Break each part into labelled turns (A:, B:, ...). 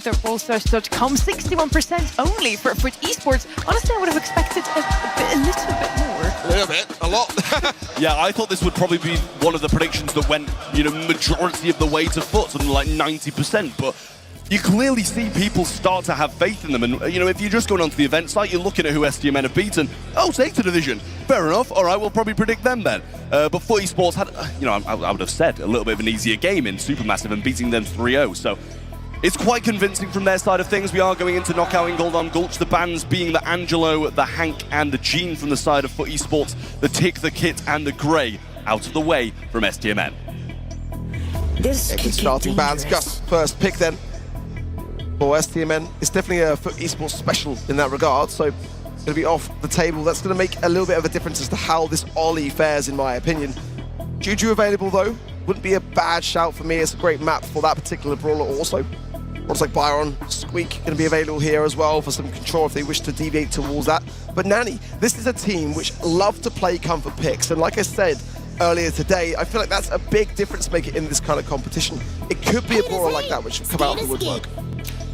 A: 2025.11.29 61% only for FUT Esports. Honestly, I would have expected a little bit more.
B: A little bit, a lot.
C: Yeah, I thought this would probably be one of the predictions that went, majority of the way to FUT, something like 90%, but you clearly see people start to have faith in them. And, if you're just going onto the event site, you're looking at who STMN have beaten. Oh, take the division. Fair enough. All right, we'll probably predict them then. But FUT Esports had, I would have said, a little bit of an easier game in Supermassive and beating them 3-0. So it's quite convincing from their side of things. We are going into knockout in Golden Gulch. The bans being the Angelo, the Hank, and the Gene from the side of FUT Esports. The Tick, the Kit, and the Grey out of the way from STMN.
B: Starting bans. Gus, first pick then. For STMN, it's definitely a FUT Esports special in that regard, so going to be off the table. That's going to make a little bit of a difference as to how this Ollie fares, in my opinion. Juju available, though, wouldn't be a bad shout for me. It's a great map for that particular brawler also. Looks like Byron, Squeak going to be available here as well for some control if they wish to deviate towards that. But Nani, this is a team which love to play comfort picks, and like I said earlier today, I feel like that's a big difference maker in this kind of competition. It could be a brawler like that which should come out of the woodwork.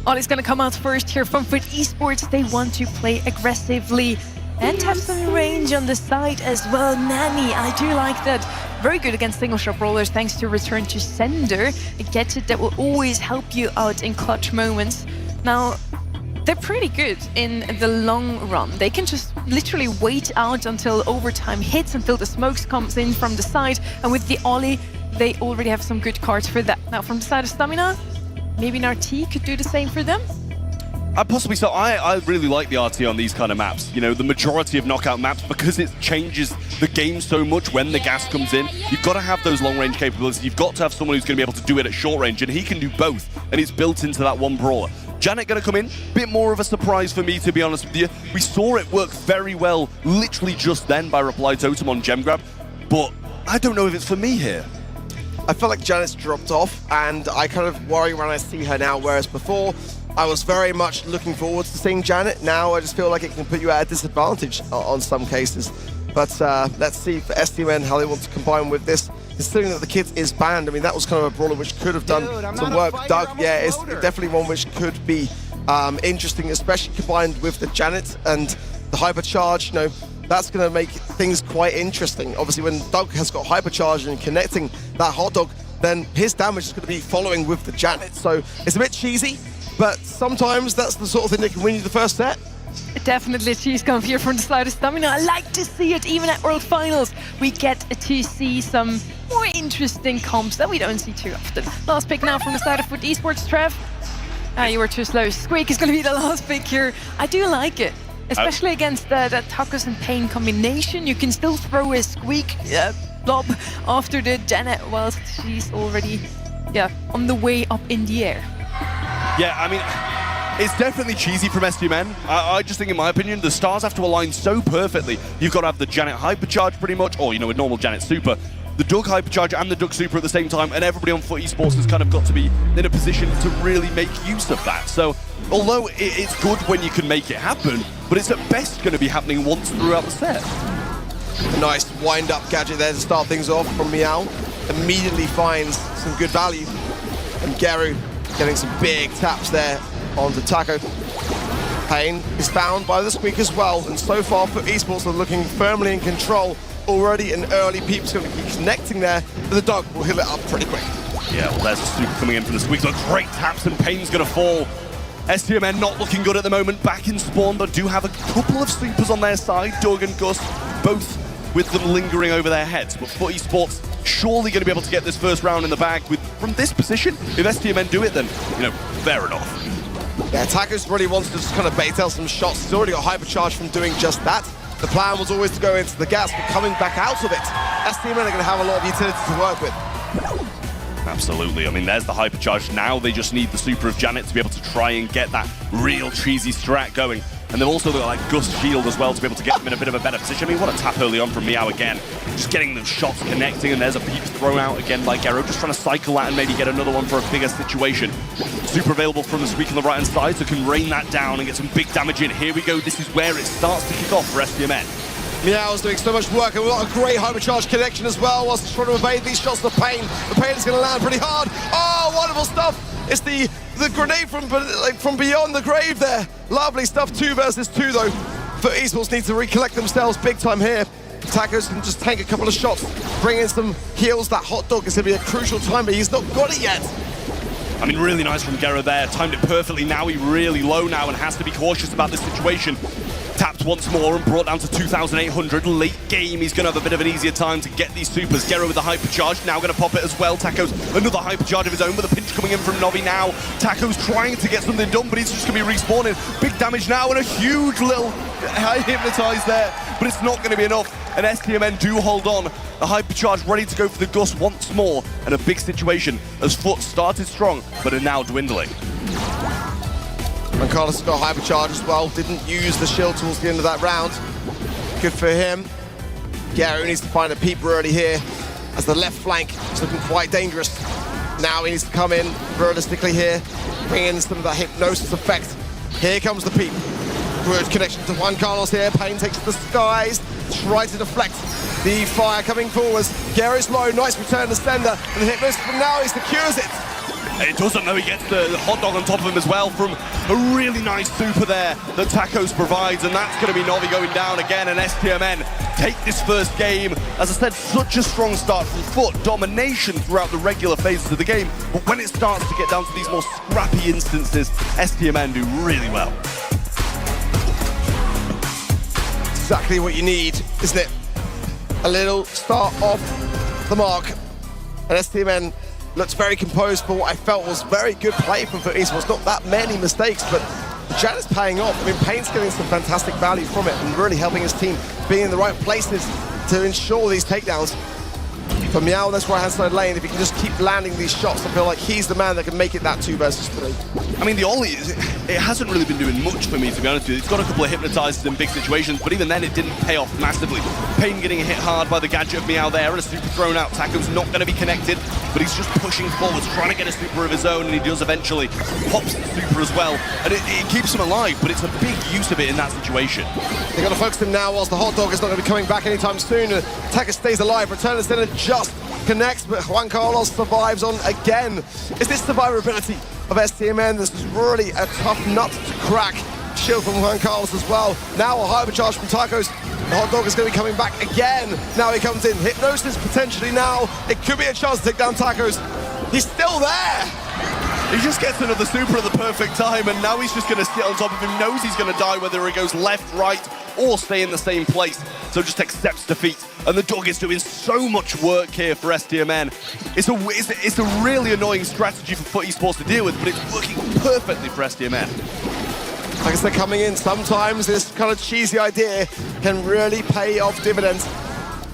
A: Ollie's going to come out first here from FUT Esports. They want to play aggressively and have some range on the side as well. Nani, I do like that. Very good against single shot brawlers thanks to return to sender. A gadget that will always help you out in clutch moments. Now, they're pretty good in the long run. They can just literally wait out until overtime hits, until the smokes comes in from the side. And with the Ollie, they already have some good cards for that. Now, from the side of Stamina, maybe an RT could do the same for them?
C: Possibly so. I really like the RT on these kind of maps. The majority of knockout maps, because it changes the game so much when the gas comes in, you've got to have those long-range capabilities. You've got to have someone who's going to be able to do it at short range, and he can do both, and it's built into that one brawler. Janet going to come in, bit more of a surprise for me, to be honest with you. We saw it work very well, literally just then, by Reply Totem on Gem Grab, but I don't know if it's for me here.
B: I feel like Janet's dropped off, and I kind of worry when I see her now, whereas before, I was very much looking forward to seeing Janet. Now I just feel like it can put you at a disadvantage on some cases. But let's see for STMN how they want to combine with this. Considering that the Kit is banned, I mean, that was kind of a brawler which could have done some work. Doug, yeah, it's definitely one which could be interesting, especially combined with the Janet and the Hypercharge. That's going to make things quite interesting. Obviously, when Doug has got Hypercharge and connecting that Hot Dog, then his damage is going to be following with the Janet. So it's a bit cheesy, but sometimes that's the sort of thing that can win you the first set.
A: Definitely a cheese come here from the side of Stamina. I like to see it even at World Finals. We get to see some more interesting comps that we don't see too often. Last pick now from the side of FUT Esports, Trev. You were too slow. Squeak is going to be the last pick here. I do like it. Especially against the Tacos and Pain combination. You can still throw a Squeak blob after the Janet whilst she's already on the way up in the air.
C: Yeah, I mean, it's definitely cheesy from STMN. I just think, in my opinion, the stars have to align so perfectly. You've got to have the Janet Hypercharge pretty much, or, a normal Janet Super. The Doug Hypercharge and the Doug Super at the same time, and everybody on FUT Esports has kind of got to be in a position to really make use of that. So, although it's good when you can make it happen, but it's at best going to be happening once throughout the set.
B: A nice wind-up gadget there to start things off from Meow. Immediately finds some good value. And Geru getting some big taps there onto Taco. Pain is found by the Squeak as well, and so far FUT Esports are looking firmly in control. Already an early Peep's going to be connecting there, but the Dog will heal it up pretty quick.
C: Yeah, well, there's a Super coming in from the Squeak. Great taps, and Pain's going to fall. STMN not looking good at the moment, back in spawn, but do have a couple of Supers on their side, Doug and Gus, both with them lingering over their heads. But FUT Esports surely going to be able to get this first round in the bag from this position. If STMN do it, then, fair enough.
B: Yeah, Taco's really wants to just kind of bait out some shots. He's already got Hypercharge from doing just that. The plan was always to go into the gas, but coming back out of it, STMN are going to have a lot of utility to work with.
C: Absolutely. I mean, there's the Hypercharge. Now they just need the Super of Janet to be able to try and get that real cheesy strat going. And they've also got like Gust Shield as well to be able to get them in a bit of a better position. I mean, what a tap early on from Meow again. Just getting the shots connecting, and there's a Peeps thrown out again by Gero. Just trying to cycle that and maybe get another one for a bigger situation. Super available from the Squeak on the right-hand side, so can rain that down and get some big damage in. Here we go. This is where it starts to kick off for STMN.
B: Meow's doing so much work, and we've got a great Hypercharge connection as well whilst he's trying to evade these shots of Pain. The Pain is going to land pretty hard. Oh, wonderful stuff. It's the the grenade from beyond the grave there. Lovely stuff, 2 versus 2 though. FUT Esports need to recollect themselves big time here. Tacos can just tank a couple of shots, bring in some heals. That hot dog is going to be a crucial time, but he's not got it yet.
C: I mean, really nice from Gero there. Timed it perfectly. Now he's really low now and has to be cautious about this situation. Tapped once more and brought down to 2,800. Late game, he's going to have a bit of an easier time to get these supers. Gero with the hypercharge, now going to pop it as well. Tacos, another hypercharge of his own, with a pinch coming in from Novi now. Tacos trying to get something done, but he's just going to be respawning. Big damage now and a huge little hypnotize there, but it's not going to be enough. And STMN do hold on. The hypercharge ready to go for the Gus once more. And a big situation as FUT started strong, but are now dwindling.
B: And Carlos has got hypercharge as well. Didn't use the shield towards the end of that round. Good for him. Gero needs to find a peep early here, as the left flank is looking quite dangerous. Now he needs to come in realistically here, bring in some of that hypnosis effect. Here comes the peep. Good connection to Juan Carlos here. Pain takes to the skies, try to deflect the fire coming forwards. Gero's low, nice return to sender, and the hypnosis from now, he secures it.
C: It doesn't, though. He gets the hot dog on top of him as well from a really nice super there that Tacos provides, and that's going to be Novi going down again, and STMN take this first game. As I said, such a strong start from FUT, domination throughout the regular phases of the game, but when it starts to get down to these more scrappy instances, STMN do really well.
B: Exactly what you need, isn't it? A little start off the mark, and STMN looks very composed for what I felt was very good play from FUT Esports. Not that many mistakes, but Janet's paying off. I mean, Payne's getting some fantastic value from it and really helping his team be in the right places to ensure these takedowns. For Meow on this right-hand side lane, if he can just keep landing these shots, I feel like he's the man that can make it that 2 versus 3.
C: I mean, the Ollie, it hasn't really been doing much for me, to be honest with you. It's got a couple of hypnotizers in big situations, but even then it didn't pay off massively. Payne getting hit hard by the gadget of Meow there, and a super thrown out. Taco's not going to be connected, but he's just pushing forwards, trying to get a super of his own, and he does eventually. Pops the super as well, and it keeps him alive, but it's a big use of it in that situation.
B: They've got to focus him now, whilst the hot dog is not going to be coming back anytime soon. Taco stays alive, return to center just connects, but Juan Carlos survives on again. Is this survivability of STMN? This is really a tough nut to crack. Shield from Juan Carlos as well. Now a hypercharge from Tacos. The hot dog is going to be coming back again. Now he comes in. Hypnosis potentially now. It could be a chance to take down Tacos. He's still there.
C: He just gets another super at the perfect time, and now he's just going to sit on top of him. Knows he's going to die whether he goes left, right, or stay in the same place. So just accepts defeat. And the dog is doing so much work here for STMN. It's a really annoying strategy for FUT Esports to deal with, but it's working perfectly for STMN.
B: Like I said, coming in, sometimes this kind of cheesy idea can really pay off dividends.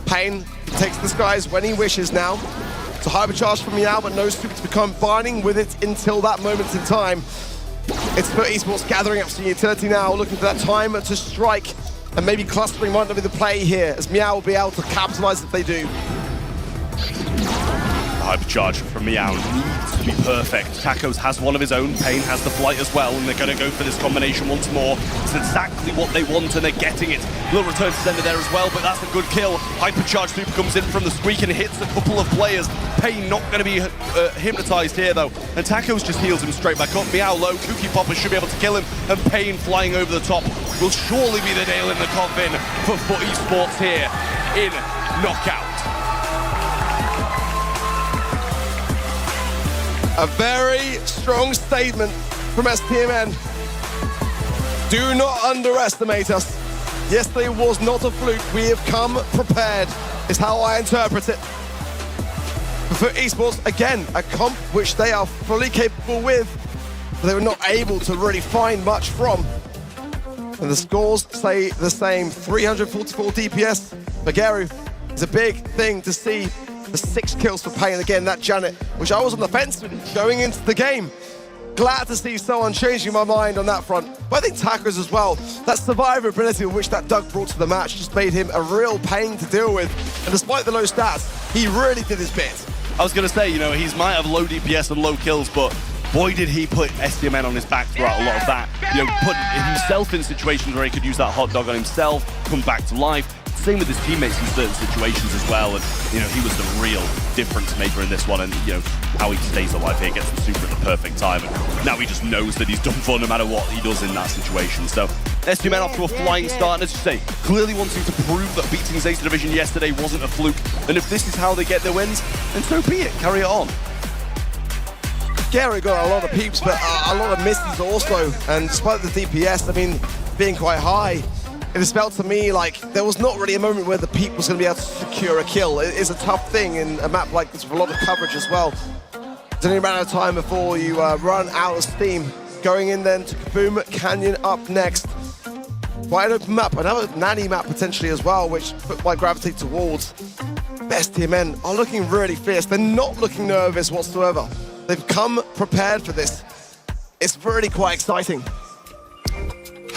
B: Payne takes the skies when he wishes now. It's a hypercharge from Meow, but no super to be combining with it until that moment in time. It's FUT Esports gathering up some utility now, looking for that time to strike. And maybe clustering might not be the play here, as Meow will be able to capitalize if they do.
C: Hypercharge from Meow needs to be perfect. Tacos has one of his own, Payne has the flight as well, and they're going to go for this combination once more. It's exactly what they want, and they're getting it. Little return to sender there as well, but that's a good kill. Hypercharge super comes in from the squeak and hits a couple of players. Payne not going to be hypnotized here, though. And Tacos just heals him straight back up. Meow low, Kooky Popper should be able to kill him, and Payne flying over the top will surely be the nail in the coffin for FUT Esports here in Knockout.
B: A very strong statement from STMN. Do not underestimate us. Yesterday was not a fluke. We have come prepared, is how I interpret it. For FUT Esports, again, a comp which they are fully capable with, but they were not able to really find much from. And the scores say the same. 344 DPS for Gero. It's a big thing to see. The 6 kills for Payne. Again, that Janet, which I was on the fence with going into the game. Glad to see someone changing my mind on that front. But I think Tacos as well. That survivability which that Doug brought to the match just made him a real pain to deal with. And despite the low stats, he really did his bit.
C: I was going to say, you know, he might have low DPS and low kills, but boy, did he put STMN on his back throughout a lot of that. You know, put himself in situations where he could use that hot dog on himself, come back to life, same with his teammates in certain situations as well. And, you know, he was the real difference maker in this one. And, you know, how he stays alive here, gets the super at the perfect time. And now he just knows that he's done for no matter what he does in that situation. So STMN off to a flying start. And as you say, clearly wanting to prove that beating Zeta Division yesterday wasn't a fluke. And if this is how they get their wins, then so be it. Carry it on.
B: Gary got a lot of peeps, but a lot of misses also. And despite the DPS, I mean, being quite high, it has felt to me like there was not really a moment where the peak was going to be able to secure a kill. It is a tough thing in a map like this with a lot of coverage as well. It's only a matter of time before you run out of steam. Going in then to Kaboom Canyon up next. Quite an open map, another nanny map potentially as well, which might gravitate towards. STMN are looking really fierce. They're not looking nervous whatsoever. They've come prepared for this. It's really quite exciting.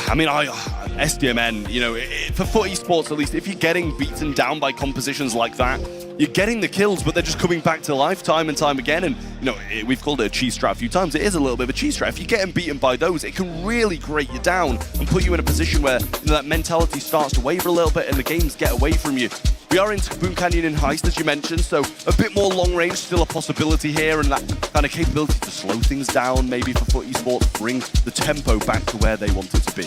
C: I mean, STMN, you know, for FUT Esports at least, if you're getting beaten down by compositions like that, you're getting the kills, but they're just coming back to life time and time again. And, you know, we've called it a cheese strat a few times. It is a little bit of a cheese strat. If you're getting beaten by those, it can really grate you down and put you in a position where, you know, that mentality starts to waver a little bit and the games get away from you. We are into Kaboom Canyon in Heist, as you mentioned, so a bit more long range, still a possibility here, and that kind of capability to slow things down, maybe for FUT Esports, bring the tempo back to where they want it to be.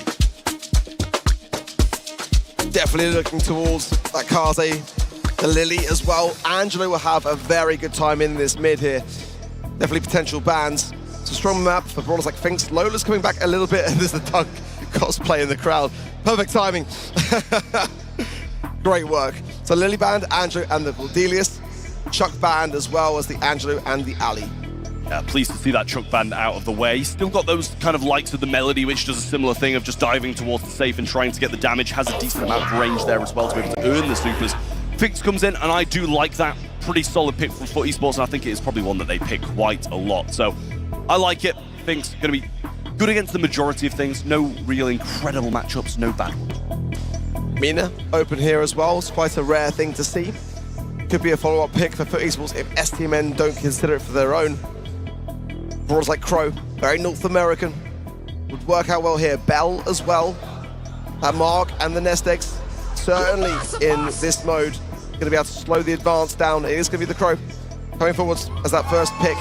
B: Definitely looking towards that Kaze, the Lily as well. Angelo will have a very good time in this mid here. Definitely potential bans. It's a strong map for brawlers like Finks. Lola's coming back a little bit, and there's the Dunk cosplay in the crowd. Perfect timing. Great work. So Lily banned, Angelo and the Cordelius. Chuck banned as well as the Angelo and the Ali.
C: Yeah, pleased to see that Chuck band out of the way. Still got those kind of likes of the Melody, which does a similar thing of just diving towards the safe and trying to get the damage. Has a decent amount of range there as well to be able to earn the supers. Finks comes in, and I do like that. Pretty solid pick from FUT Esports, and I think it is probably one that they pick quite a lot. So I like it. Finks going to be good against the majority of things. No real incredible matchups, no bad ones.
B: Mina open here as well. It's quite a rare thing to see. Could be a follow-up pick for FUT Esports if STMN don't consider it for their own. Brawlers like Crow, very North American, would work out well here. Bell as well. That Mark and the nest eggs certainly in this mode going to be able to slow the advance down. It is going to be the Crow coming forwards as that first pick.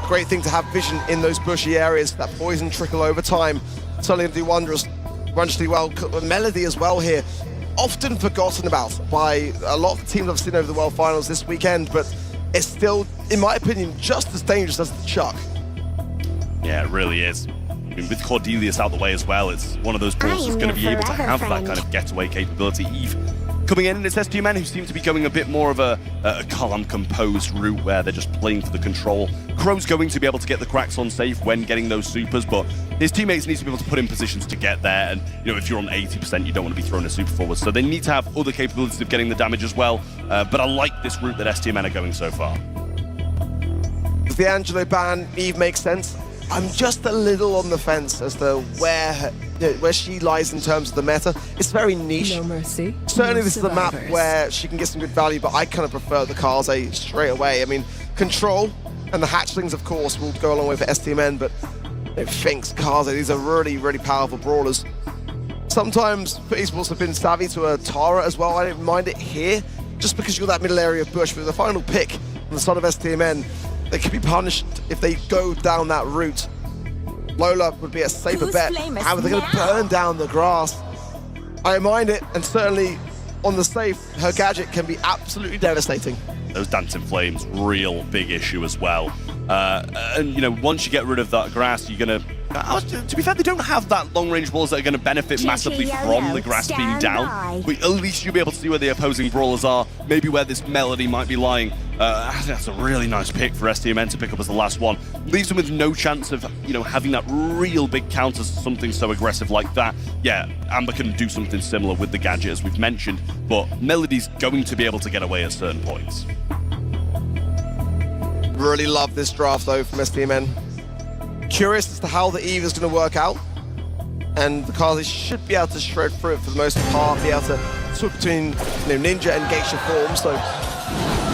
B: Great thing to have vision in those bushy areas. That poison trickle over time certainly going to do wondrously well. Melody as well here, often forgotten about by a lot of the teams I've seen over the World Finals this weekend, but it's still, in my opinion, just as dangerous as the Chuck.
C: Yeah, it really is. I mean, with Cordelius out the way as well, it's one of those brawlers that's going to be able to have that kind of getaway capability. Eve coming in, and it's STMN who seem to be going a bit more of a calm, composed route where they're just playing for the control. Crow's going to be able to get the cracks on safe when getting those supers, but his teammates need to be able to put in positions to get there, and, you know, if you're on 80%, you don't want to be throwing a super forward, so they need to have other capabilities of getting the damage as well, but I like this route that STMN are going so far.
B: Does the Angelo ban Eve make sense? I'm just a little on the fence as to where she lies in terms of the meta. It's very niche.
D: No mercy.
B: Certainly
D: no
B: this is a map where she can get some good value, but I kind of prefer the Kaze straight away. I mean, Control and the Hatchlings, of course, will go a long way for STMN, but Finks, Kaze, these are really, really powerful brawlers. Sometimes FUT Esports have been savvy to a Tara as well. I don't mind it here, just because you've got that middle area of bush. With the final pick on the side of STMN, they could be punished if they go down that route. Lola would be a safer bet. How are they going to burn down the grass? I don't mind it, and certainly on the safe, her gadget can be absolutely devastating.
C: Those dancing flames, real big issue as well. And, you know, once you get rid of that grass, you're going to... to be fair, they don't have that long-range balls that are going to benefit massively from the grass being down. But at least you'll be able to see where the opposing brawlers are, maybe where this Melody might be lying. I think that's a really nice pick for STMN to pick up as the last one. Leaves them with no chance of, you know, having that real big counter to something so aggressive like that. Yeah, Amber can do something similar with the gadget, as we've mentioned, but Melody's going to be able to get away at certain points.
B: Really love this draft, though, from STMN. Curious as to how the Eve is going to work out, and the Kaze should be able to shred through it for the most part, be able to switch between, you know, Ninja and Geisha forms. So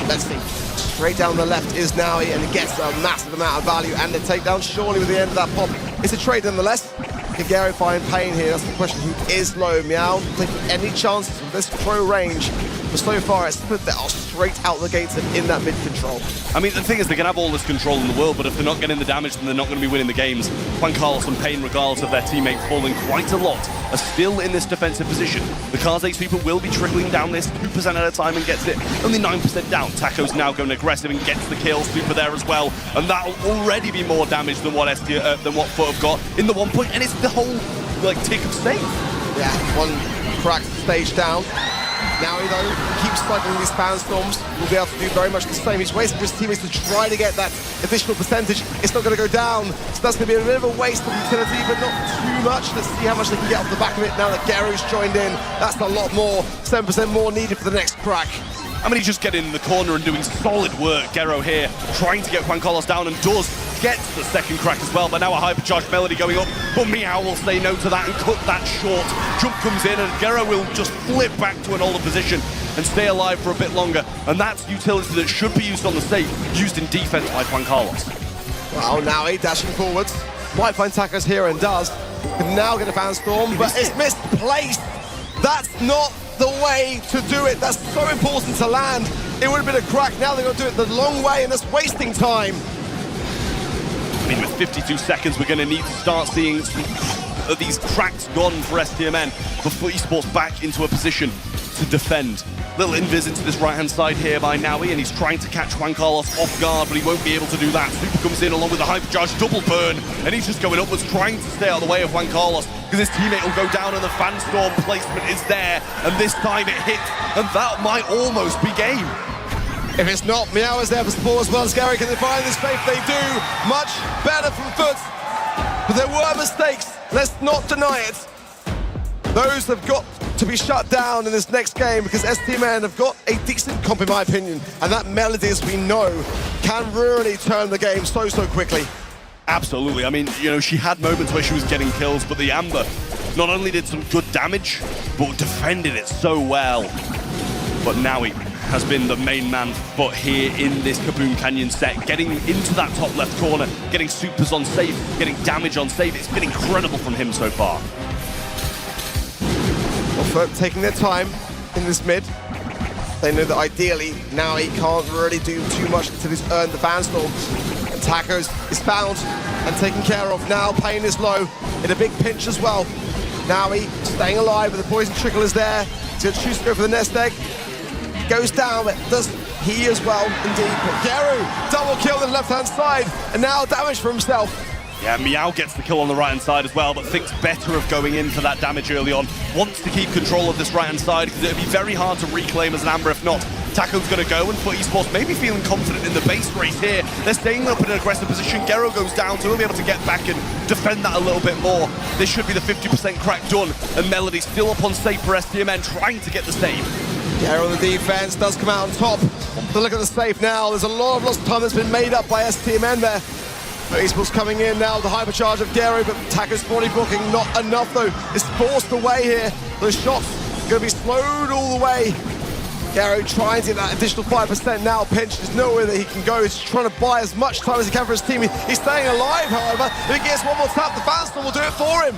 B: let's see. Straight down the left is Naui, and it gets a massive amount of value, and the takedown surely with the end of that pop. It's a trade nonetheless. Can Gary find pain here? That's the question. He is low. Meow taking any chances from this pro range. But so far, it's put that straight out the gates and in that mid control.
C: I mean, the thing is, they can have all this control in the world, but if they're not getting the damage, then they're not going to be winning the games. Juan Carlos and Payne, regardless of their teammate falling quite a lot, are still in this defensive position. The Kaze sweeper will be trickling down this 2% at a time and gets it only 9% down. Taco's now going aggressive and gets the kill. Sweeper there as well, and that'll already be more damage than what FUT have got in the 1 point, and it's the whole tick of safe.
B: Yeah, one cracked stage down. Now he though keeps cycling these fan storms. Will be able to do very much the same. He's wasting his teammates to try to get that additional percentage. It's not going to go down, so that's going to be a bit of a waste of utility, but not too much. Let's see how much they can get off the back of it now that Gary's joined in. That's a lot more, 7% more needed for the next crack.
C: I mean, he's just getting in the corner and doing solid work. Gero here trying to get Juan Carlos down, and does get the second crack as well, but now a hypercharged Melody going up, but Meow will say no to that and cut that short. Jump comes in and Gero will just flip back to an older position and stay alive for a bit longer, and that's utility that should be used on the safe, used in defense by Juan Carlos.
B: Well, now he dashing forwards. Might find Tacos here and does. Can now get a fan storm, but it's misplaced. That's not the way to do it. That's so important to land. It would have been a crack. Now they're going to do it the long way, and that's wasting time.
C: I mean, with 52 seconds, we're going to need to start seeing some of these cracks gone for STMN before esports back into a position to defend. Little invis into this right-hand side here by Naui, and he's trying to catch Juan Carlos off guard, but he won't be able to do that. Super comes in along with the hypercharge double burn, and he's just going upwards, trying to stay out of the way of Juan Carlos, because his teammate will go down and the fan storm placement is there, and this time it hits, and that might almost be game.
B: If it's not, Meow is there for support as well as Gary. Can they find this faith? They do. Much better from FUT. But there were mistakes. Let's not deny it. Those have got to be shut down in this next game, because STMN have got a decent comp in my opinion. And that Melody, as we know, can really turn the game so quickly.
C: Absolutely. I mean, you know, she had moments where she was getting kills, but the Amber not only did some good damage, but defended it so well. But Naui has been the main man for FUT here in this Kaboom Canyon set, getting into that top left corner, getting supers on safe, getting damage on safe. It's been incredible from him so far.
B: Well, FUT taking their time in this mid. They know that ideally now he can't really do too much until he's earned the fan storm. And Tacos is found and taken care of. Now Payne is low in a big pinch as well. Now he staying alive, but the poison trickle is there. He's going to choose to go for the nest egg. Goes down, but does he as well, indeed. But Geru, double kill on the left-hand side, and now damage for himself.
C: Yeah, Meow gets the kill on the right-hand side as well, but thinks better of going in for that damage early on. Wants to keep control of this right-hand side, because it'll be very hard to reclaim as an Amber if not. Taco's going to go, and FUT esports maybe feeling confident in the base race here. They're staying up in an aggressive position. Gero goes down, so he'll be able to get back and defend that a little bit more. This should be the 50% crack done, and Melody still up on safe for STMN, trying to get the save.
B: Gero on the defense does come out on top. To look at the safe now, there's a lot of lost time that's been made up by STMN there. But esports coming in now, the hypercharge of Gero, but Taco's body booking not enough though. It's forced away here. Those shots are going to be slowed all the way. Gero trying to get that additional 5% now. Pinch, there's nowhere that he can go. He's trying to buy as much time as he can for his team. He's staying alive, however. If he gets one more tap, the fanstorm will do it for him.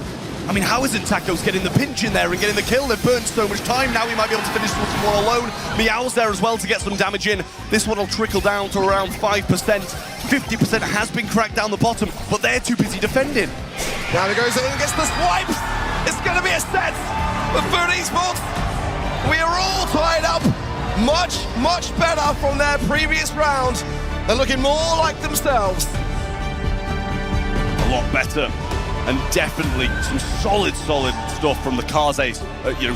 C: I mean, how isn't Tacos getting the pinch in there and getting the kill? They've burned so much time. Now he might be able to finish this one alone. Meow's there as well to get some damage in. This one will trickle down to around 5%. 50% has been cracked down the bottom, but they're too busy defending.
B: Now he goes in and gets the swipes. It's going to be a set for FUT esports. We are all tied up. Much better from their previous round. They're looking more like themselves.
C: A lot better. And definitely some solid stuff from the Kaze,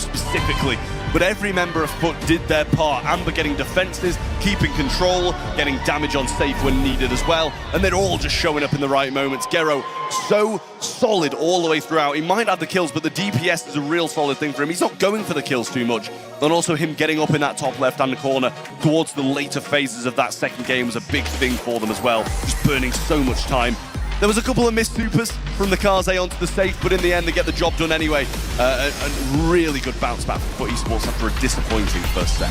C: specifically. But every member of FUT did their part. Amber getting defenses, keeping control, getting damage on safe when needed as well. And they're all just showing up in the right moments. Gero, so solid all the way throughout. He might have the kills, but the DPS is a real solid thing for him. He's not going for the kills too much. And also him getting up in that top left-hand corner towards the later phases of that second game was a big thing for them as well. Just burning so much time. There was a couple of missed supers from the Kaze onto the safe, but in the end they get the job done anyway. A really good bounce back for FUT esports after a disappointing first set.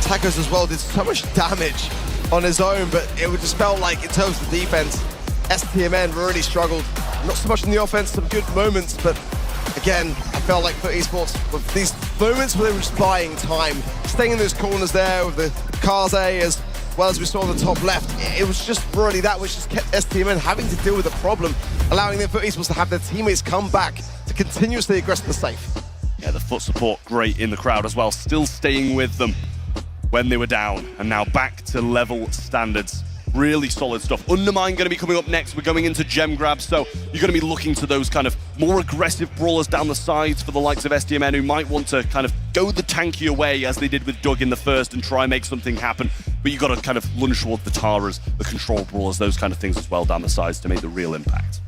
B: Tacos as well did so much damage on his own, but it just felt like in terms of defense, STMN really struggled. Not so much in the offense, some good moments, but again, I felt like FUT Esports, with these moments where they were just buying time, staying in those corners there with the Kaze as well as we saw on the top left, it was just really that which just kept STMN having to deal with the problem, allowing them FUT Esports to have their teammates come back to continuously aggress the safe.
C: Yeah, the FUT support great in the crowd as well, still staying with them when they were down, and now back to level standards. Really solid stuff. Undermine going to be coming up next. We're going into gem grabs, so you're going to be looking to those kind of more aggressive brawlers down the sides for the likes of STMN, who might want to kind of go the tankier way as they did with Doug in the first and try and make something happen. But you've got to kind of lunge toward the Taras, the control brawlers, those kind of things as well down the sides to make the real impact.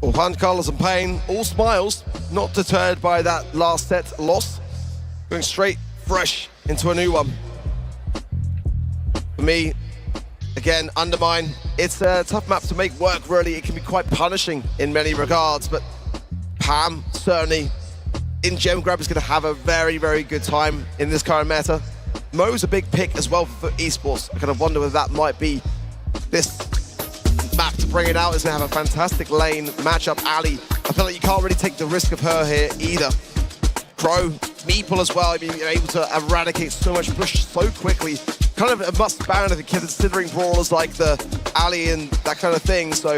B: Well, Juan Carlos and Payne, all smiles, not deterred by that last set loss. Going straight fresh into a new one. For me, again, Undermine, it's a tough map to make work, really. It can be quite punishing in many regards, but Pam, certainly, in Gem Grab is going to have a very, very good time in this current meta. Mo's a big pick as well for Esports. I kind of wonder whether that might be this map to bring it out. Is going to have a fantastic lane matchup. Ali, I feel like you can't really take the risk of her here either. Crow, Meeple as well. I mean, you're able to eradicate so much push so quickly. Kind of a must ban if you're considering brawlers like the Ali and that kind of thing. So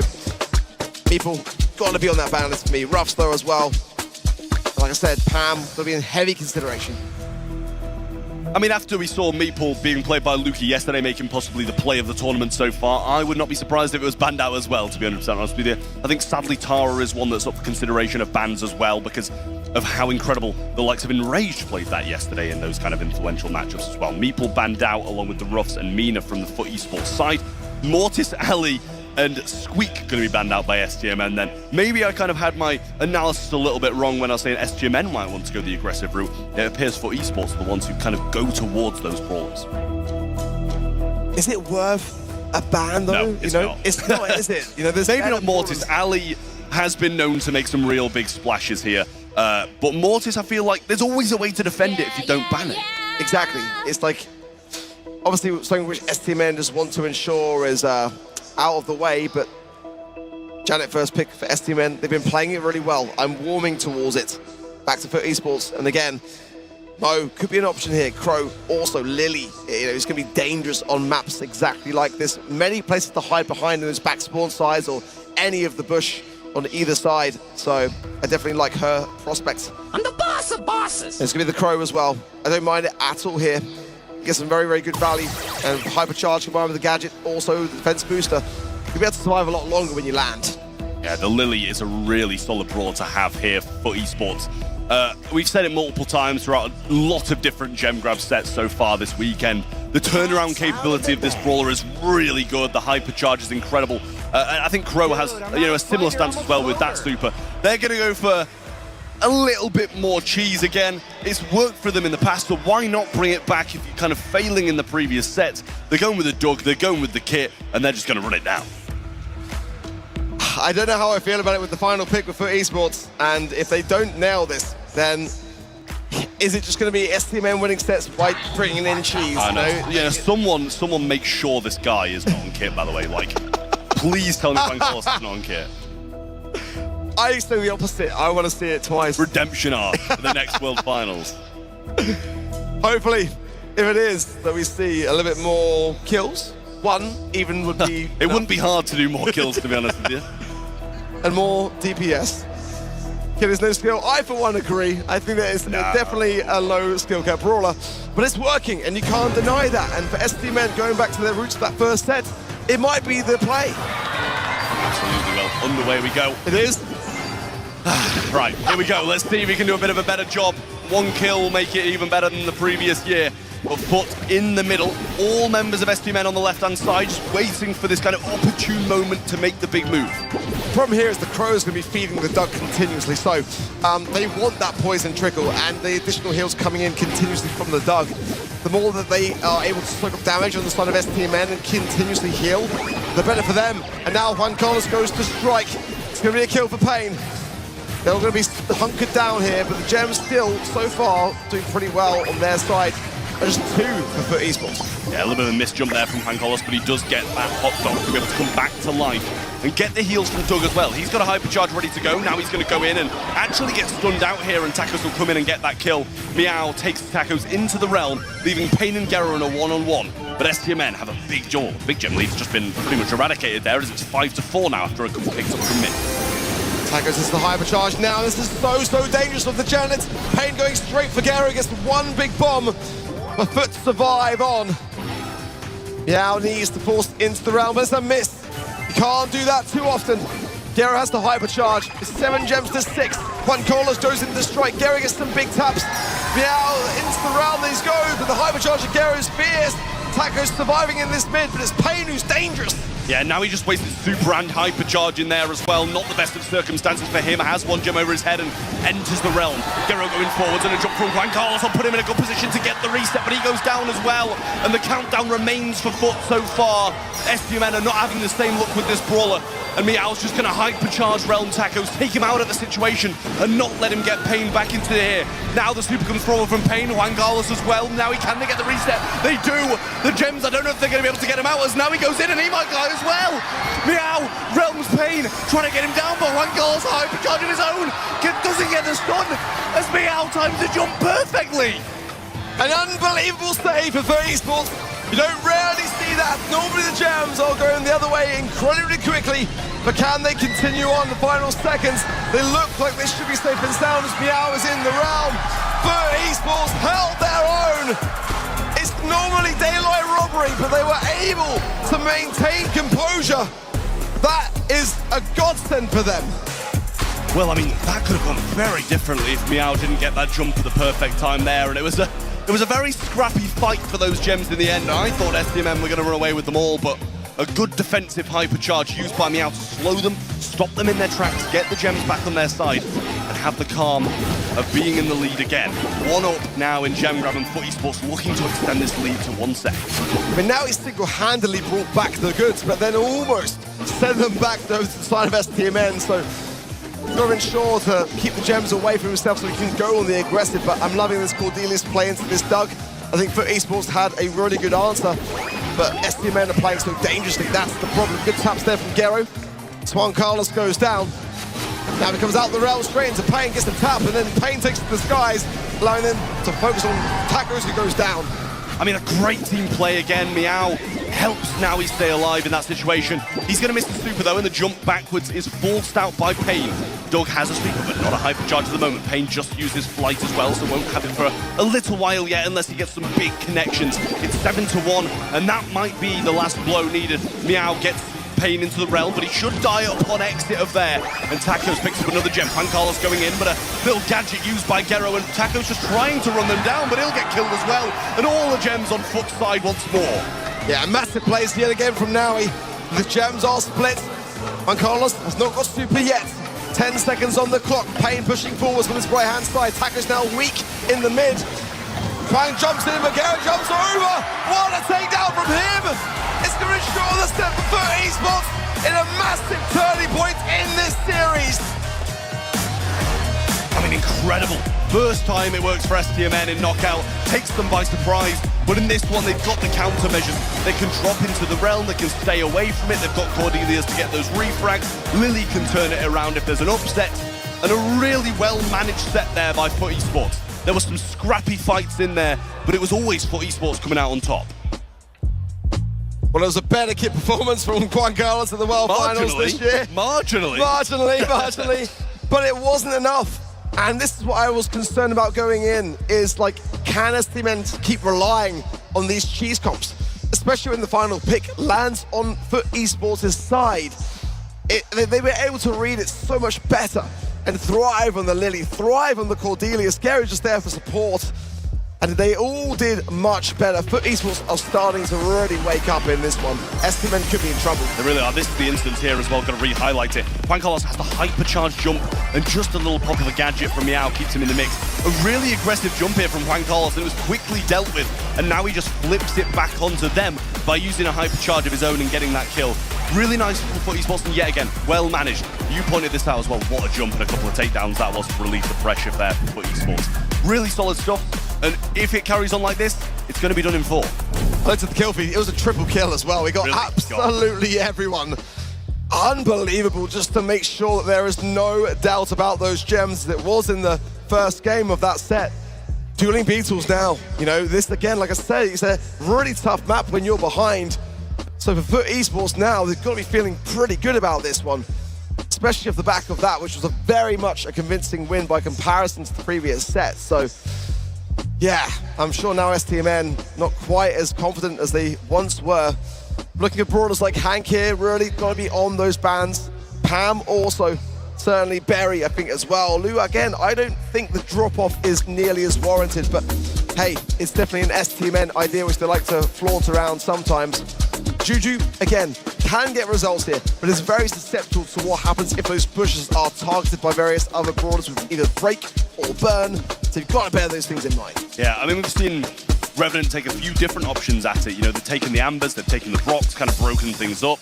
B: Meeple got to be on that ban list for me. Ruffs though as well. Like I said, Pam will be in heavy consideration.
C: I mean, after we saw Meeple being played by Luki yesterday, making possibly the play of the tournament so far, I would not be surprised if it was banned out as well, to be 100% honest with you. I think sadly Tara is one that's up for consideration of bans as well because of how incredible the likes of Enraged played that yesterday in those kind of influential matchups as well. Meeple banned out along with the Ruffs and Mina from the FUT Esports side. Mortis, Ali and Squeak going to be banned out by STMN then. Maybe I kind of had my analysis a little bit wrong when I was saying STMN might want to go the aggressive route. It appears FUT Esports are the ones who kind of go towards those brawlers.
B: Is it worth a ban though?
C: No, it's not.
B: It's not, is it? You know, there's
C: maybe not Mortis. Ali has been known to make some real big splashes here. But Mortis, I feel like there's always a way to defend it if you don't ban it.
B: Exactly. It's like, obviously something which STMN just want to ensure is out of the way, but Janet first pick for STMN. They've been playing it really well. I'm warming towards it. Back to FUT Esports, and again, Mo could be an option here. Crow, also Lily. You know, it's going to be dangerous on maps exactly like this. Many places to hide behind in those back spawn sides or any of the bush on either side. So I definitely like her prospects.
D: I'm the boss of bosses.
B: It's going to be the Crow as well. I don't mind it at all here. Get some very, very good value and hypercharge combined with the gadget, also the defense booster. You'll be able to survive a lot longer when you land.
C: Yeah, the Lily is a really solid brawler to have here for esports. We've said it multiple times throughout a lot of different gem grab sets so far this weekend. The turnaround capability of this brawler is really good. The hypercharge is incredible. I think Crow has a similar stance as well with that super. They're going to go for a little bit more cheese again. It's worked for them in the past, so why not bring it back if you're kind of failing in the previous sets? They're going with the Doug, they're going with the kit, and they're just going to run it down.
B: I don't know how I feel about it with the final pick with FUT Esports, and if they don't nail this, then is it just going to be STMN winning sets by bringing in cheese?
C: I know. Yeah, someone make sure this guy is not on kit, by the way. Like, please tell me Juan Carlos is not on kit.
B: I say the opposite. I want to see it twice.
C: Redemption arc for the next World Finals.
B: Hopefully, if it is, that we see a little bit more kills. One even would be...
C: It wouldn't be hard to do more kills, to be honest with you.
B: And more DPS. Kid is no skill. I, for one, agree. I think that is definitely a low skill cap brawler. But it's working, and you can't deny that. And for STMN, going back to their roots of that first set, it might be the play.
C: Absolutely. Well, underway we go.
B: It is.
C: Right, here we go. Let's see if we can do a bit of a better job. One kill will make it even better than the previous year. But FUT in the middle. All members of STMN on the left-hand side, just waiting for this kind of opportune moment to make the big move.
B: The problem here is the Crow's going to be feeding the Doug continuously. So they want that poison trickle and the additional heals coming in continuously from the Doug. The more that they are able to soak up damage on the side of STMN and continuously heal, the better for them. And now Juan Carlos goes to strike. It's going to be a kill for Payne. They're all going to be hunkered down here, but the Gems still, so far, doing pretty well on their side. just 2 for FUT Esports.
C: Yeah, a little bit of a missed jump there from Juan Carlos, but he does get that hot dog to be able to come back to life and get the heals from Doug as well. He's got a hypercharge ready to go. Now he's going to go in and actually get stunned out here, and Tacos will come in and get that kill. Meow takes Tacos into the realm, leaving Payne and Gero in a one-on-one. But STMN have a big gem lead's just been pretty much eradicated there, as it's 5-4 now after a couple picks up from mid.
B: Tacos is the hypercharge now. This is so dangerous with the Janet. Payne going straight for Gero, gets one big bomb. But FUT survive on. Meow needs to force into the realm, but it's a miss. You can't do that too often. Gero has the hypercharge. It's 7 gems to 6. Juan Carlos goes into the strike. Gero gets some big taps. Meow into the realm these go, but the hypercharge of Gero is fierce. Tacos surviving in this mid, but it's Payne who's dangerous.
C: Yeah, now he just wasted super and hypercharge in there as well. Not the best of circumstances for him. Has one gem over his head and enters the realm. Gero going forwards and a jump from Juan Carlos will put him in a good position to get the reset, but he goes down as well. And the countdown remains for FUT so far. STMN are not having the same luck with this brawler. And Meow's just going to hypercharge Realm Tacos, take him out of the situation and not let him get Payne back into here. Now the super comes forward from Payne, Juan Carlos as well. Now can they get the reset? They do. The gems, I don't know if they're going to be able to get him out, as now he goes in and he might die as well. Meow, Realm's Payne trying to get him down, but Juan Carlos hypercharge of his own. Doesn't get the stun as Meow times the jump perfectly.
B: An unbelievable save for FUT Esports. You don't rarely see that. Normally the gems are going the other way incredibly quickly, but can they continue on the final seconds? They look like they should be safe and sound as Meow is in the realm. FUT Esports held their own. It's normally daylight robbery, but they were able to maintain composure. That is a godsend for them.
C: Well, I mean, that could have gone very differently if Meow didn't get that jump at the perfect time there, and it was a very scrappy fight for those gems in the end. I thought STMN were going to run away with them all, but a good defensive hypercharge used by Meow to slow them, stop them in their tracks, get the gems back on their side, and have the calm of being in the lead again. 1-up now in gem grab, and FUT Esports looking to extend this lead to 1 set.
B: I mean, now he's single-handedly brought back the goods, but then almost sent them back to the side of STMN, so he's got to ensure to keep the gems away from himself so he can go on the aggressive, but I'm loving this Cordelius play into this Doug. I think FUT Esports had a really good answer, but STMN are playing so dangerously. That's the problem. Good taps there from Gero. Juan Carlos goes down. Now he comes out the rail straight into Payne, gets the tap, and then Payne takes it to the skies, allowing them to focus on Tacos, who goes down.
C: I mean, a great team play again. Meow helps now he stay alive in that situation. He's going to miss the super though, and the jump backwards is forced out by Payne. Doug has a super, but not a hypercharge at the moment. Payne just uses flight as well, so won't have it for a little while yet unless he gets some big connections. It's 7-1, and that might be the last blow needed. Meow gets Payne into the realm, but he should die upon exit of there. And Tacos picks up another gem. Juan Carlos going in, but a little gadget used by Gero, and Tacos just trying to run them down, but he'll get killed as well. And all the gems on FUT side once more.
B: Yeah, massive plays yet again from Naui. The gems are split. Juan Carlos has not got super yet. 10 seconds on the clock. Payne pushing forwards from his right-hand side. Tacos now weak in the mid. Fang jumps in, but Gero jumps over. What a takedown from him! It's going to ensure the step for FUT Esports in a massive turning point in this series.
C: I mean, incredible. First time it works for STMN in Knockout, takes them by surprise. But in this one, they've got the countermeasures. They can drop into the realm, they can stay away from it. They've got Cordelius to get those refrags. Lily can turn it around if there's an upset. And a really well-managed set there by FUT Esports. There were some scrappy fights in there, but it was always FUT Esports coming out on top.
B: Well, it was a better kit performance from Juan Carlos in the World Finals this year.
C: Marginally.
B: But it wasn't enough. And this is what I was concerned about going in, is like, can STMN keep relying on these cheese comps? Especially when the final pick lands on FUT Esports' side. They were able to read it so much better and thrive on the Lily, thrive on the Cordelius. Gary's just there for support. And they all did much better. FUT Esports are starting to really wake up in this one. STMN could be in trouble.
C: They really are. This is the instance here as well. Got to re-highlight it. Juan Carlos has the hypercharge jump, and just a little pop of a gadget from Meow keeps him in the mix. A really aggressive jump here from Juan Carlos, and it was quickly dealt with. And now he just flips it back onto them by using a hypercharge of his own and getting that kill. Really nice from FUT Esports, and yet again, well managed. You pointed this out as well. What a jump and a couple of takedowns that was to relieve the pressure there from FUT Esports. Really solid stuff. And if it carries on like this, it's going to be done in 4.
B: Look at the kill feed. It was a triple kill as well. We got
C: Really?
B: absolutely everyone. Unbelievable, just to make sure that there is no doubt about those gems that was in the first game of that set. Dueling Beetles now. You know, this again, like I said, it's a really tough map when you're behind. So for FUT Esports now, they've got to be feeling pretty good about this one, especially off the back of that, which was a very much a convincing win by comparison to the previous set. So yeah, I'm sure now STMN not quite as confident as they once were. Looking at brawlers like Hank here, really got to be on those bans. Pam also, certainly Berry, I think, as well. Lou, again, I don't think the drop-off is nearly as warranted, but hey, it's definitely an STMN idea which they like to flaunt around sometimes. Juju, again, can get results here, but is very susceptible to what happens if those bushes are targeted by various other brawlers with either break or burn, so you've got to bear those things in mind.
C: Yeah, I mean, we've seen Revenant take a few different options at it. You know, they've taken the Ambers, they've taken the Brocs, kind of broken things up.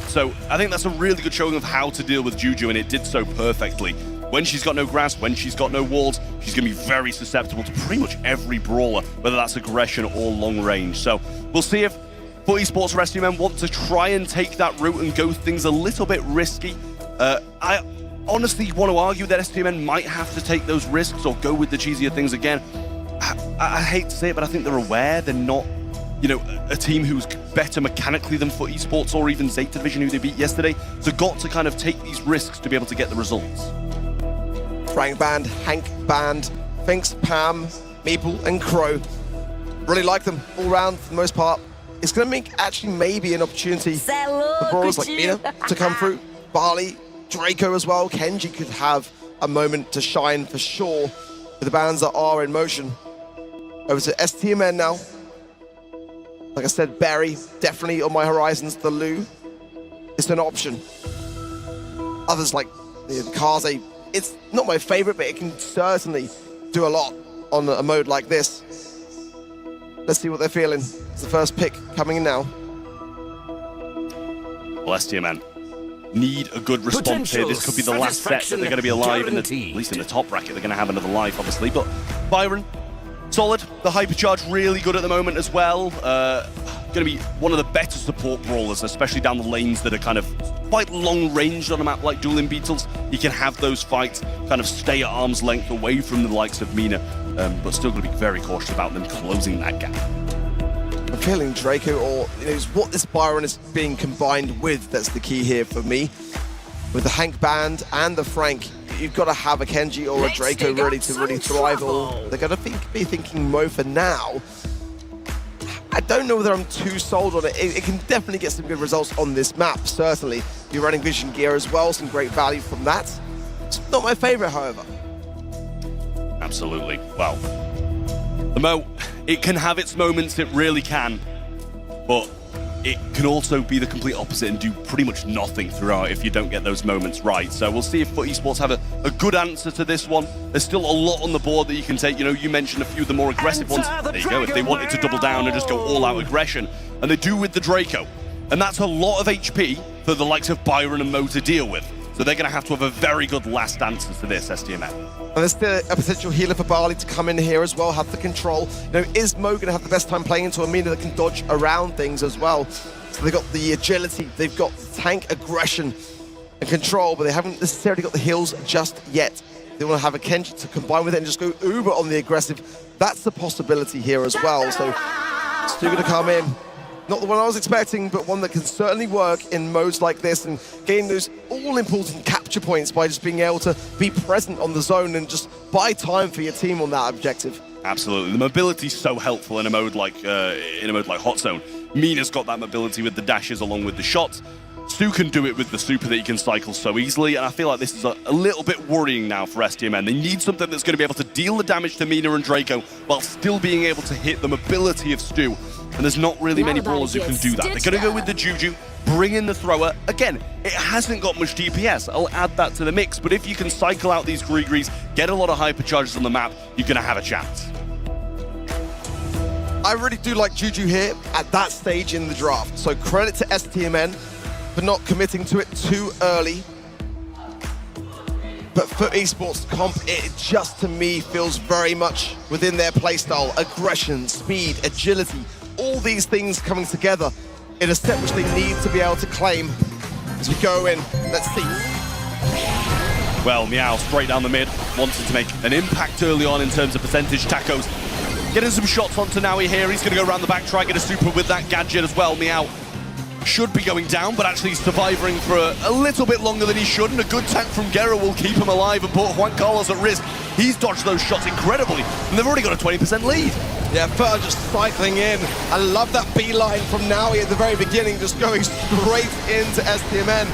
C: So I think that's a really good showing of how to deal with Juju, and it did so perfectly. When she's got no grass, when she's got no walls, she's going to be very susceptible to pretty much every brawler, whether that's aggression or long range. So we'll see if FUT Esports or STMN want to try and take that route and go things a little bit risky. I honestly want to argue that STMN might have to take those risks or go with the cheesier things again. I hate to say it, but I think they're aware they're not, you know, a team who's better mechanically than FUT Esports or even Zeta Division, who they beat yesterday. So got to kind of take these risks to be able to get the results.
B: Frank banned, Hank banned, Finks, Pam, Meeple, and Crow. Really like them all round for the most part. It's going to make actually maybe an opportunity for brawlers like Mina to come through. Barley, Draco as well. Kenji could have a moment to shine for sure with the bans that are in motion. Over to STMN now. Like I said, Berry, definitely on my horizons. The Lou is an option. Others like the Kaze, it's not my favorite, but it can certainly do a lot on a mode like this. Let's see what they're feeling. It's the first pick coming in now.
C: Well, STMN need a good response here. This could be the last set that they're going to be alive, in the, at least in the top bracket. They're going to have another life, obviously. But Byron, solid. The hypercharge really good at the moment as well. Going to be one of the better support brawlers, especially down the lanes that are kind of quite long ranged on a map like Dueling Beetles. You can have those fights, kind of stay at arm's length away from the likes of Mina, but still going to be very cautious about them closing that gap.
B: I'm feeling Draco, or it's what this Byron is being combined with that's the key here for me. With the Hank band and the Frank, you've got to have a Kenji or a Draco really to really thrive. Or they're going to be thinking Mo for now. I don't know whether I'm too sold on it. It can definitely get some good results on this map, certainly. You're running Vision Gear as well, some great value from that. It's not my favorite, however.
C: Absolutely. Well, the Mo, it can have its moments, it really can, but it can also be the complete opposite and do pretty much nothing throughout if you don't get those moments right. So we'll see if FUT Esports have a good answer to this one. There's still a lot on the board that you can take. You know, you mentioned a few of the more aggressive ones. There you go. If they wanted to double down and just go all-out aggression, and they do with the Draco. And that's a lot of HP for the likes of Byron and Mo to deal with. So they're going to have to have a very good last answer to this, STMN.
B: And there's still a potential healer for Barley to come in here as well, have the control. You know, is Mo going to have the best time playing into a Mina that can dodge around things as well? So they've got the agility, they've got tank aggression and control, but they haven't necessarily got the heals just yet. They want to have a Kenji to combine with it and just go uber on the aggressive. That's the possibility here as well. So Stu going to come in. Not the one I was expecting, but one that can certainly work in modes like this and gain those all-important capture points by just being able to be present on the zone and just buy time for your team on that objective.
C: Absolutely, the mobility's so helpful in a mode like Hot Zone. Mina's got that mobility with the dashes along with the shots. Stu can do it with the super that he can cycle so easily, and I feel like this is a little bit worrying now for STMN. They need something that's going to be able to deal the damage to Mina and Draco while still being able to hit the mobility of Stu. And there's not really many brawlers who can do that. They're going to go with the Juju, bring in the thrower. Again, it hasn't got much DPS. I'll add that to the mix. But if you can cycle out these Gree-Grees, get a lot of hypercharges on the map, you're going to have a chance.
B: I really do like Juju here at that stage in the draft. So credit to STMN for not committing to it too early. But FUT Esports comp, it just to me feels very much within their playstyle. Aggression, speed, agility, all these things coming together in a set which they need to be able to claim as we go in. Let's see.
C: Well, Meow straight down the mid, wanted to make an impact early on in terms of percentage. Tacos getting some shots onto Naui here. He's going to go around the back, try and get a super with that gadget as well. Meow should be going down, but actually surviving for a little bit longer than he should, and a good tank from Gero will keep him alive and put Juan Carlos at risk. He's dodged those shots incredibly, and they've already got a 20% lead.
B: Yeah, FUT just cycling in. I love that beeline from Naui at the very beginning, just going straight into STMN.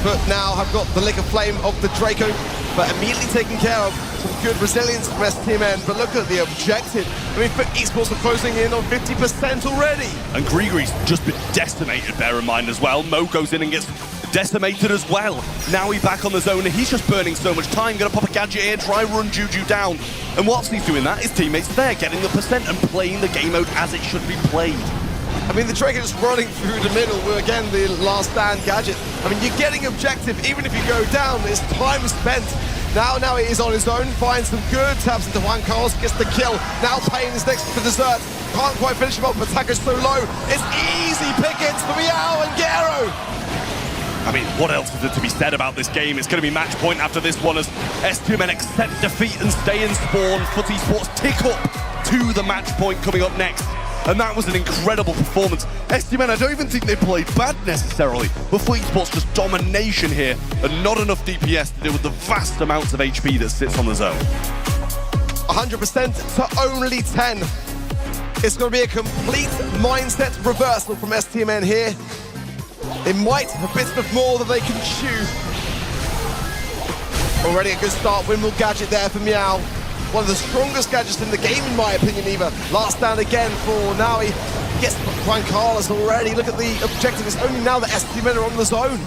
B: FUT now have got the lick of flame of the Draco, but immediately taken care of. Some good resilience from STMN, but look at the objective. I mean, FUT Esports are closing in on 50% already.
C: And Grigori's just been decimated, bear in mind as well. Mo goes in and gets decimated as well. Now he's back on the zone, and he's just burning so much time. Gonna pop a gadget here, try run Juju down. And whilst he's doing that, his teammates there getting the percent and playing the game out as it should be played.
B: I mean, the Draco just running through the middle with, again, the last stand gadget. I mean, you're getting objective, even if you go down, there's time spent. Now he is on his own, finds some good taps into Juan Carlos, gets the kill. Now Payne is next for dessert. Can't quite finish him up, but Taco's so low. It's easy pickings for Meow and Gero.
C: I mean, what else is there to be said about this game? It's going to be match point after this one as STMN accept defeat and stay in spawn. FUT Esports tick up to the match point coming up next. And that was an incredible performance. STMN, I don't even think they played bad necessarily, but FUT Esports just domination here and not enough DPS to deal with the vast amounts of HP that sits on the zone.
B: 100% to only 10. It's going to be a complete mindset reversal from STMN here. They might have a bit of more than they can chew. Already a good start, windmill gadget there for Meow. One of the strongest gadgets in the game, in my opinion, Eva. Last stand again for Naui. Gets Juan Carlos already. Look at the objective. It's only now that STMN are on the zone.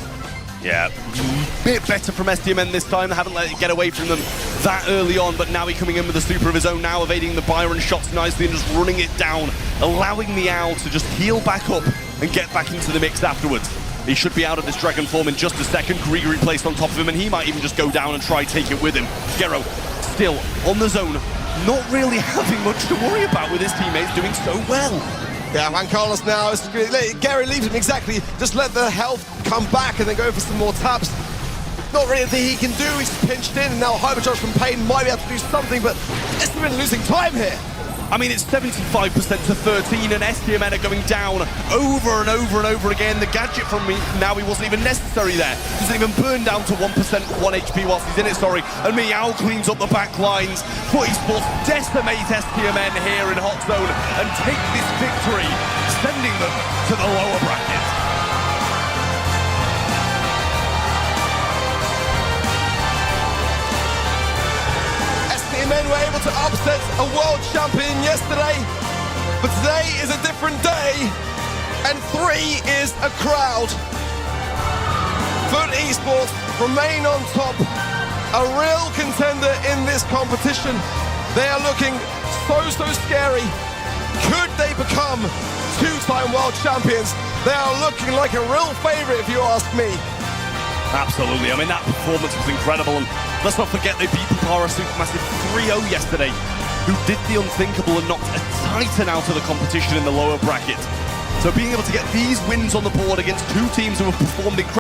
C: Yeah, a bit better from STMN this time. They haven't let it get away from them that early on, but Naui coming in with a super of his own now, evading the Byron shots nicely and just running it down, allowing Meow to just heal back up and get back into the mix afterwards. He should be out of this Dragon form in just a second. Grigori placed on top of him, and he might even just go down and try take it with him. Gero still on the zone, not really having much to worry about with his teammates doing so well.
B: Yeah, Juan Carlos now, Gary leaves him exactly, just let the health come back and then go for some more taps. Not really anything he can do, he's pinched in, and now Hypercharge from Payne might be able to do something, but STMN losing time here.
C: I mean, it's 75% to 13, and STMN are going down over and over and over again. The gadget from Naui wasn't even necessary there. Doesn't even burn down to 1%, 1 HP whilst he's in it, sorry. And Meow cleans up the back lines. FUT Esports decimate STMN here in hot zone and take this victory, sending them to the lower bracket.
B: Men were able to upset a world champion yesterday, but today is a different day, and 3 is a crowd. FUT Esports remain on top, a real contender in this competition. They are looking so scary. Could they become 2-time world champions? They are looking like a real favorite, if you ask me.
C: Absolutely. I mean, that performance was incredible, and let's not forget they beat Papara Supermassive 3-0 yesterday, who did the unthinkable and knocked a Titan out of the competition in the lower bracket. So being able to get these wins on the board against two teams who have performed incredibly